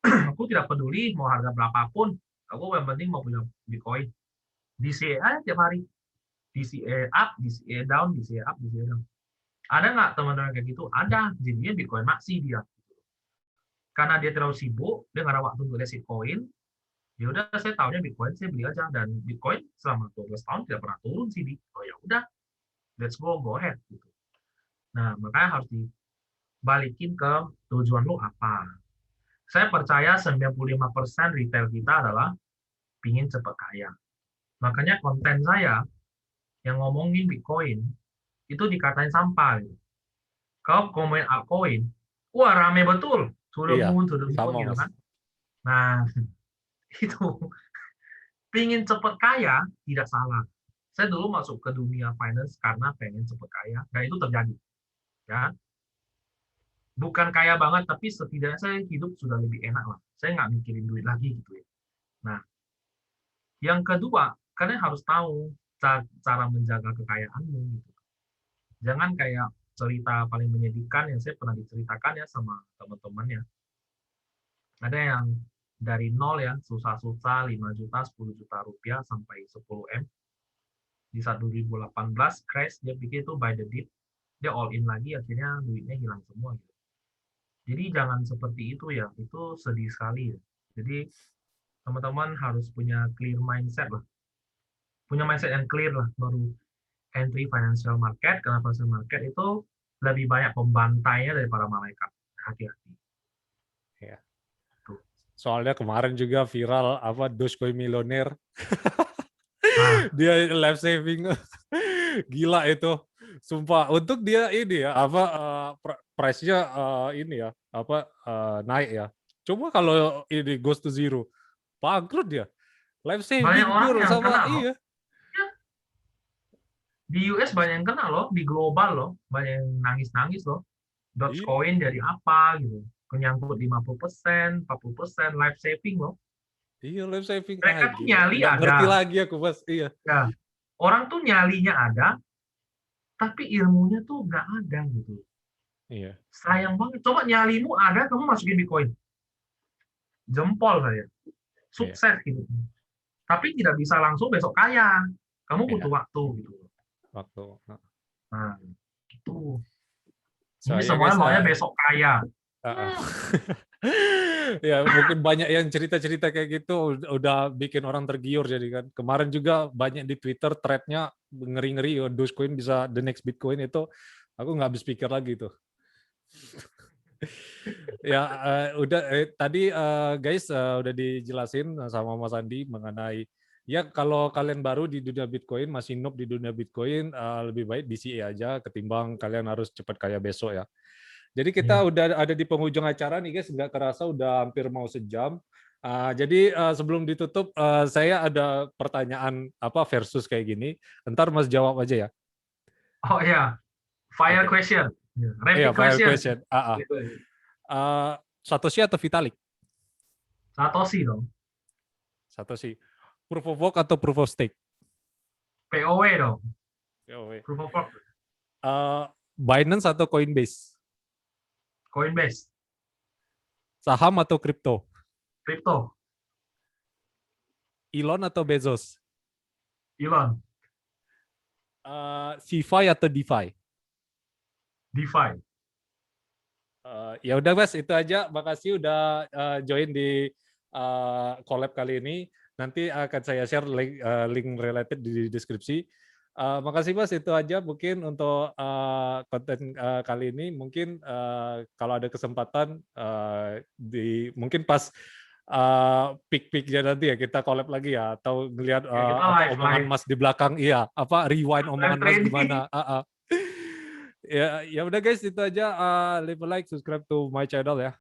Aku tidak peduli mau harga berapapun, aku yang penting mau punya Bitcoin. DCA aja tiap hari. DCA up, DCA down, DCA up, DCA down. Ada nggak teman-teman kayak gitu? Ada. Jadinya Bitcoin maksi dia. Karena dia terlalu sibuk, dia nggak ada waktu untuk lihat koin. Ya udah, saya tahunya Bitcoin, saya beli aja. Dan Bitcoin selama 12 tahun tidak pernah turun sih. Oh ya udah, let's go ahead. Gitu. Nah, makanya harus dibalikin ke tujuan lu apa. Saya percaya 95% retail kita adalah pingin cepat kaya. Makanya konten saya yang ngomongin Bitcoin, itu dikatain sampah. Gitu. Kalau komen altcoin, wah rame betul. Iya, Sudah moon sama gitu Mas. kan. Nah, itu pingin cepat kaya tidak salah. Saya dulu masuk ke dunia finance karena pengen cepat kaya, dan itu terjadi. Ya, bukan kaya banget, tapi setidaknya saya hidup sudah lebih enak lah. Saya nggak mikirin duit lagi gitu ya. Nah, yang kedua, kalian harus tahu cara menjaga kekayaanmu. Gitu. Jangan kayak cerita paling menyedihkan yang saya pernah diceritakan ya sama teman-temannya. Ada yang dari nol ya, susah-susah 5 juta, 10 juta rupiah sampai 10 M. Di saat 2018 crash, dia pikir itu by the dip, dia all in lagi, akhirnya duitnya hilang semua. Gitu. Jadi jangan seperti itu ya, itu sedih sekali ya. Jadi teman-teman harus punya clear mindset lah. Punya mindset yang clear lah, baru entry financial market, karena financial market itu lebih banyak pembantainya daripada malaikat. Hati-hati. Ya. Tuh. Soalnya kemarin juga viral apa Dogecoin milioner. Nah, Dia life saving. Gila itu. Sumpah untuk dia ini ya apa price-nya ini ya apa naik ya. Coba kalau ini goes to zero, bangkrut dia. Life banyak saving orang pure yang sama kena loh. iya. Ya, di US banyak yang kena loh, di global loh, banyak yang nangis-nangis loh. Iya, Dogecoin dari apa gitu. Menyangkut 50%, 40%, life saving loh. iya life saving Mereka tuh gila. nyali Nggak ada. ngerti lagi aku Mas. Iya. Ya, orang tuh nyalinya ada, tapi ilmunya tuh nggak ada gitu. Iya. Sayang banget. Coba nyalimu ada, kamu masukin Bitcoin. Jempol saya. Iya. Sukses gitu. Tapi tidak bisa langsung besok kaya. Kamu butuh Iya. waktu gitu. Waktu. Nah, itu. Ini So ya semuanya guys, maunya besok kaya. uh, uh. Ya mungkin banyak yang cerita-cerita kayak gitu udah bikin orang tergiur jadi kan. Kemarin juga banyak di Twitter thread-nya ngeri-ngeri, Dogecoin bisa the next Bitcoin itu aku nggak habis pikir lagi tuh. Ya udah tadi guys udah dijelasin sama Mas Andi mengenai ya kalau kalian baru di dunia Bitcoin, masih noob di dunia Bitcoin, lebih baik DCA aja ketimbang kalian harus cepat kaya besok ya. Jadi kita Iya. udah ada di penghujung acara nih guys, nggak kerasa udah hampir mau sejam. Jadi sebelum ditutup, saya ada pertanyaan apa versus kayak gini. Ntar Mas jawab aja ya. Oh ya, fire Oke. question. Ya, Iya, rapid fire question. question. Gitu. Uh, Satoshi atau Vitalik? Satoshi dong. Satoshi. Proof of work atau proof of stake? POW dong. POW. Proof of work. Binance atau Coinbase? Coinbase. Saham atau kripto? Crypto. Elon atau Bezos? Elon. CeFi atau DeFi? DeFi. Ya udah Mas, itu aja. Makasih udah join di collab kali ini. Nanti akan saya share link related di deskripsi. Makasih Mas, itu aja mungkin untuk konten kali ini. Mungkin kalau ada kesempatan mungkin pas peak-peaknya nanti ya kita collab lagi ya, atau ngelihat Ya, kita apa live omongan live Mas di belakang, iya apa rewind live omongan Mas trading. gimana. Ya, ya udah guys, itu aja. Leave a like, subscribe to my channel ya.